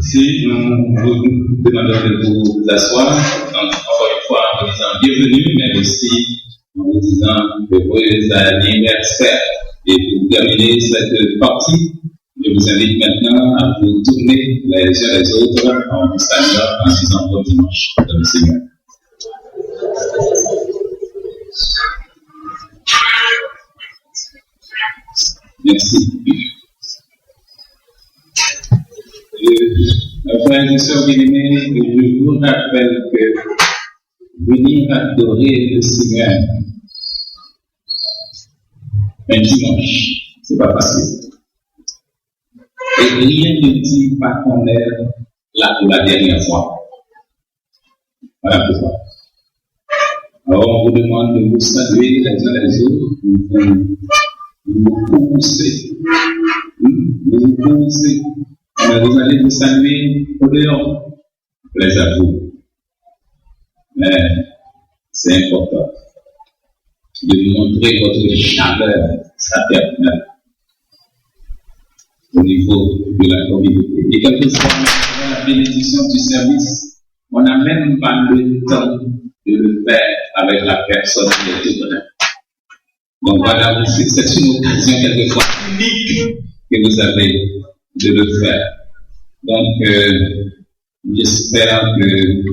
Si nous vous demandons de vous asseoir, donc encore une fois en vous disant bienvenue, mais aussi en vous disant heureux anniversaire. Et pour terminer cette partie, je vous invite maintenant à vous tourner les uns les autres en vous saluant en disant bon dimanche dans le Seigneur. Merci. Frères et sœurs bien-aimés, je vous rappelle que venir adorer le Seigneur un dimanche, c'est pas facile. Et rien ne dit pas qu'on est là pour la dernière fois. Voilà pourquoi. Alors on vous demande de vous saluer les uns les autres, vous poussez. Vous poussez. Vous allez vous saluer au dehors, les avoues. Mais c'est important de montrer votre chaleur fraternelle au niveau de la communauté. Et quelquefois, dans la bénédiction du service, on n'a même pas le temps de le faire avec la personne qui est tout près. Donc voilà, c'est une occasion quelquefois unique que vous avez de le faire. Donc, j'espère que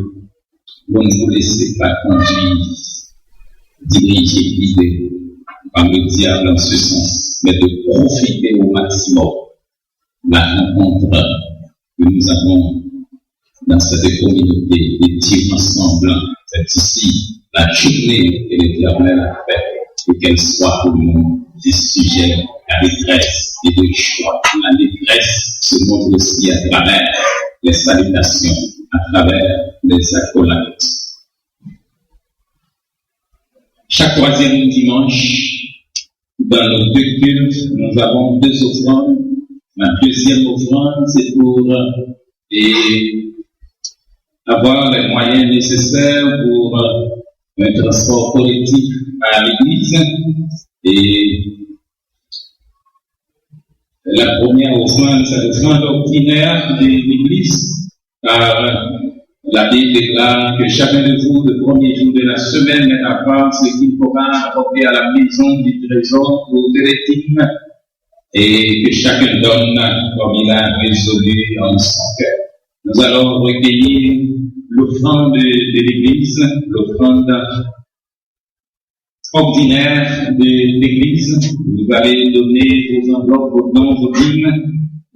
vous ne vous laissez pas conduire, diriger, guider par le diable en ce sens, mais de profiter au maximum de la rencontre que nous avons dans cette communauté et dire ensemble, c'est ici la journée que l'Éternel a faite et qu'elle soit pour nous des sujets à détresse et de choix. La détresse se montre aussi à travers les salutations, à travers les accolades. Chaque troisième dimanche, dans nos deux cultes, nous avons deux offrandes. La deuxième offrande, c'est pour avoir les moyens nécessaires pour un transport collectif à l'église. Et la première offrande, c'est l'offrande ordinaire de l'église, car la Bible déclare que chacun de vous, le premier jour de la semaine, met à part ce qu'il pourra apporter à la maison du trésor pour Télétime, et que chacun donne comme il a résolu en son cœur. Nous allons recueillir l'offrande de l'église, l'offrande ordinaire de l'église. Vous allez donner vos enveloppes, vos dons, vos dîmes,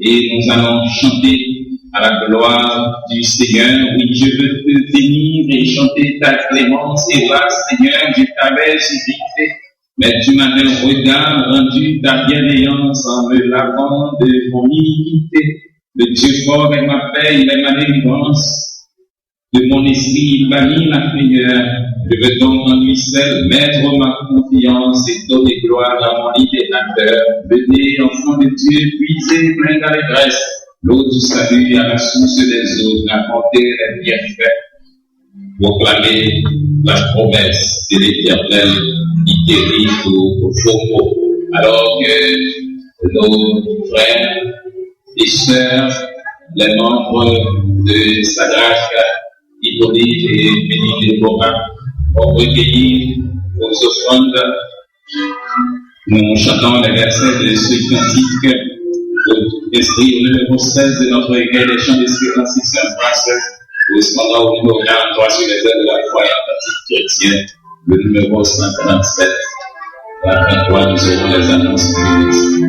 et nous allons chanter à la gloire du Seigneur. Oui, je veux te bénir et chanter ta clémence. Et là, Seigneur, je t'avais visité, mais tu m'as d'un regard rendu ta bienveillance en me lavant de mon iniquité. Le Dieu fort est ma paix, il est ma délivrance. De mon esprit, il bannit la frayeur. Je veux donc en lui seul mettre ma confiance et donner gloire à mon libérateur. Venez, enfants de Dieu, puisez plein d'allégresse l'eau du salut à la source des eaux, raconter les bienfaits, proclamer la promesse de l'Éternel qui guérit aux faux mots. Alors que nos frères et sœurs, les membres de Sadrach, Hippolyte et Béni-Déborah vont recueillir vos offrandes. Nous chantons les versets de ce cantique inscrit au numéro 16 de notre recueil des chants d'espérance ici en France, correspondant au numéro 43 sur les heures de la foi et en pratique chrétienne, le numéro 137. Et après quoi, nous aurons les annonces de l'église.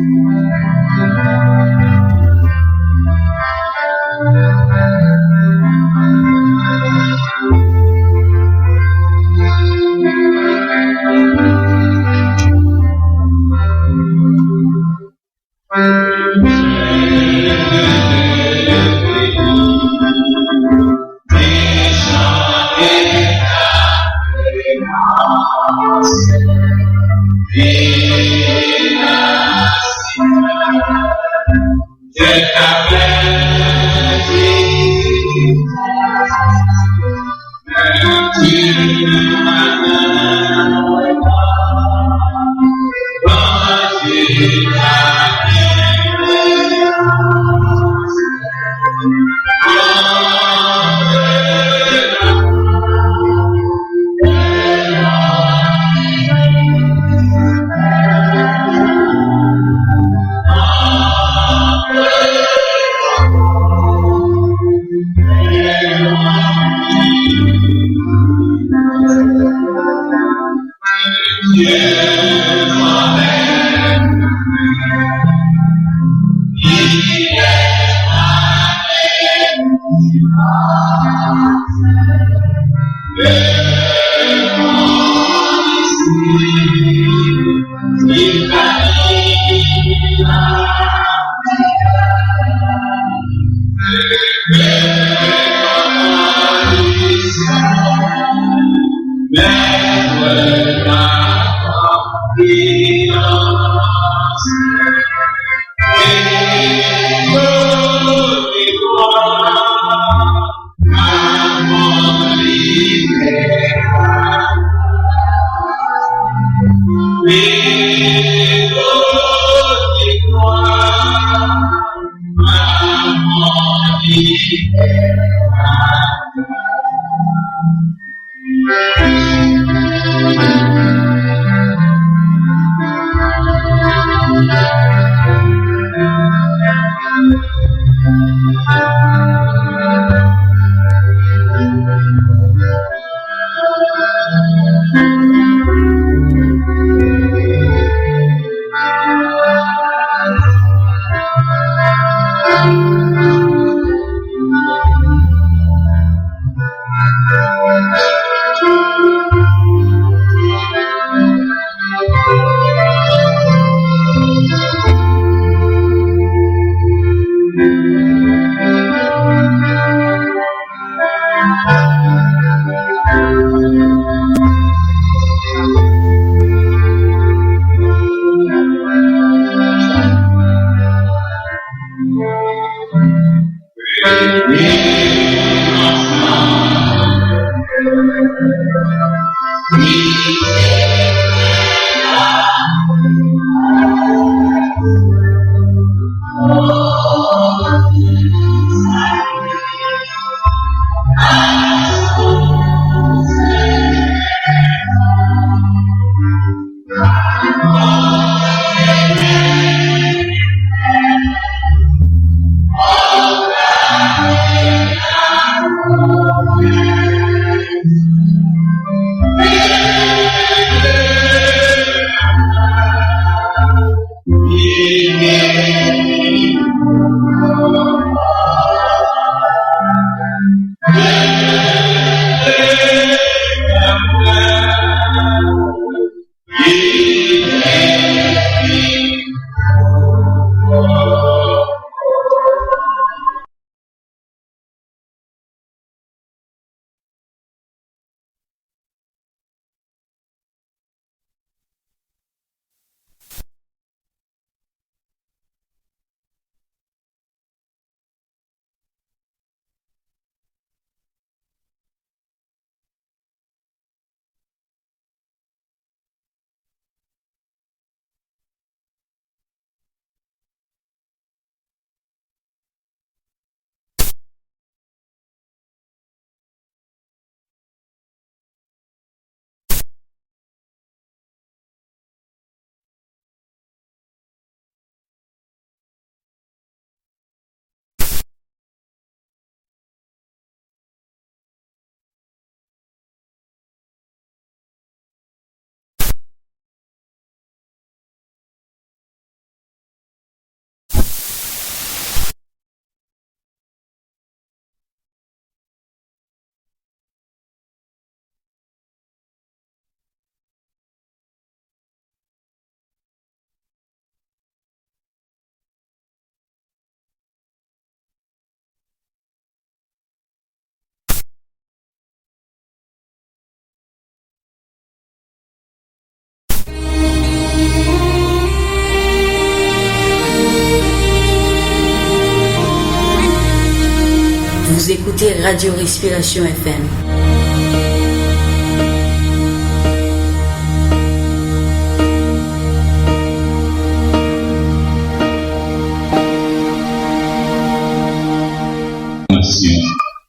Vous écoutez Radio Respiration FM.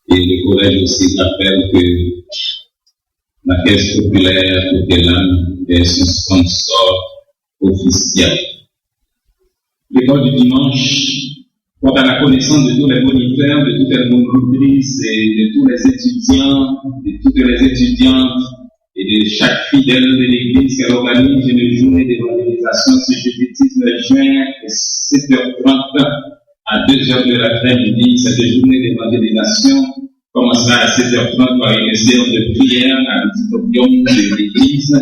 Et le collège aussi rappelle que la Caisse populaire Coquelin est son sponsor officiel. L'école du dimanche porte à la connaissance de tous les moniteurs, de toutes les monitrices et de tous les étudiants, de toutes les étudiantes et de chaque fidèle de l'église qu'elle organise une journée d'évangélisation ce jeudi 19 juin à 7h30 à 2h de l'après-midi. Cette journée d'évangélisation commencera à 7h30 par une séance de prière à l'auditorium de l'église,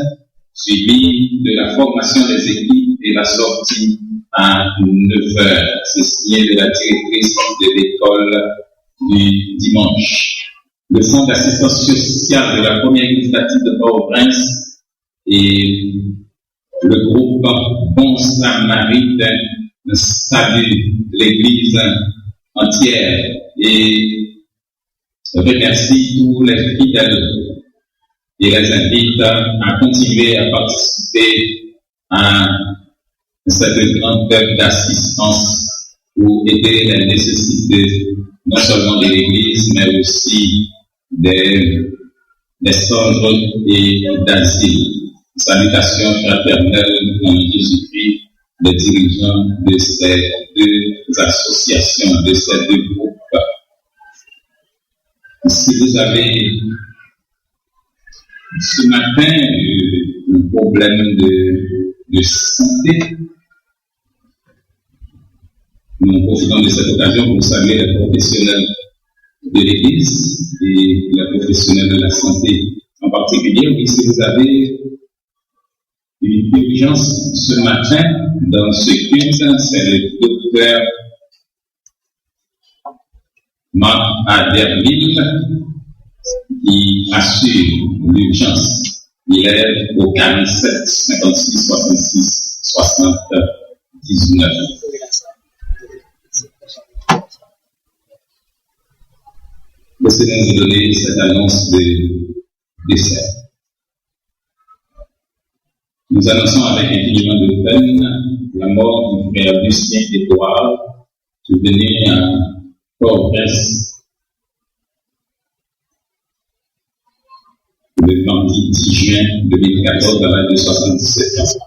suivie de la formation des équipes et la sortie à 9h. C'est signé de la directrice de l'école du dimanche. Le centre d'assistance sociale de la première église baptiste de Port-au-Prince et le groupe Bon Samaritain salue l'église entière et remercie tous les fidèles et les invite à continuer à participer à cette grande œuvre d'assistance pour aider les nécessités non seulement de l'Église, mais aussi des centres et d'asile. Salutations fraternelles en Jésus-Christ, les dirigeants de ces deux associations, de ces deux groupes. Si vous avez ce matin un problème de santé, nous profitons de cette occasion pour saluer les professionnels de l'Église et les professionnels de la santé en particulier. Oui, si vous avez une urgence ce matin dans ce culte, c'est le docteur Marc Aderville qui assure l'urgence. Il est au 47 56 66 79. Laissez-nous vous donner cette annonce de décès. Nous annonçons avec infiniment de peine la mort du frère Lucien Édouard, venu à Port-au-Prince le mardi 10 juin 2014 à l'âge de 77 ans.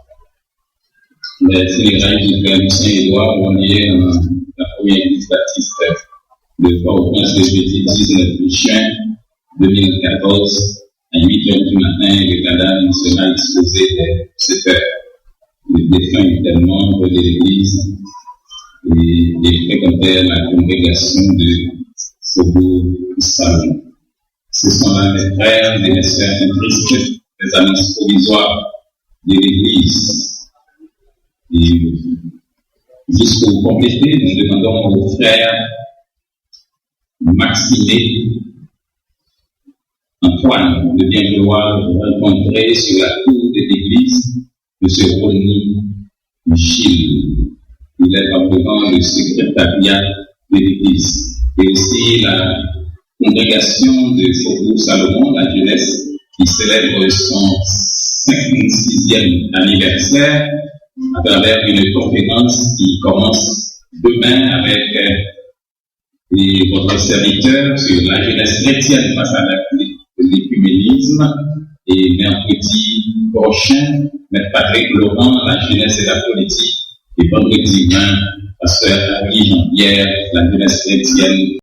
Les funérailles du frère Lucien Édouard ont lieu dans la première église baptiste de Port-au-Prince le jeudi 19 juin 2014 à 8h du matin. Le cadavre sera disposé à 7h. Le défunt était membre de l'église et fréquentait la congrégation de Faubourg Salon. Ce sont là mes frères et mes sœurs tristes, les annonces provisoires de l'église. Et juste pour compléter, nous demandons aux frères Maxiné Antoine de bien vouloir rencontrer sur la cour de l'église M. Ronny Gilles. Il est probablement le secrétariat de l'église. Et aussi la congrégation de Faubourg Salomon, la jeunesse, qui célèbre son 56e anniversaire à travers une conférence qui commence demain avec votre serviteur sur la jeunesse chrétienne face à l'écuménisme, et mercredi prochain, M. Patrick Laurent, la jeunesse et la politique, et vendredi 20, Pasteur Henri Jean-Pierre, la jeunesse chrétienne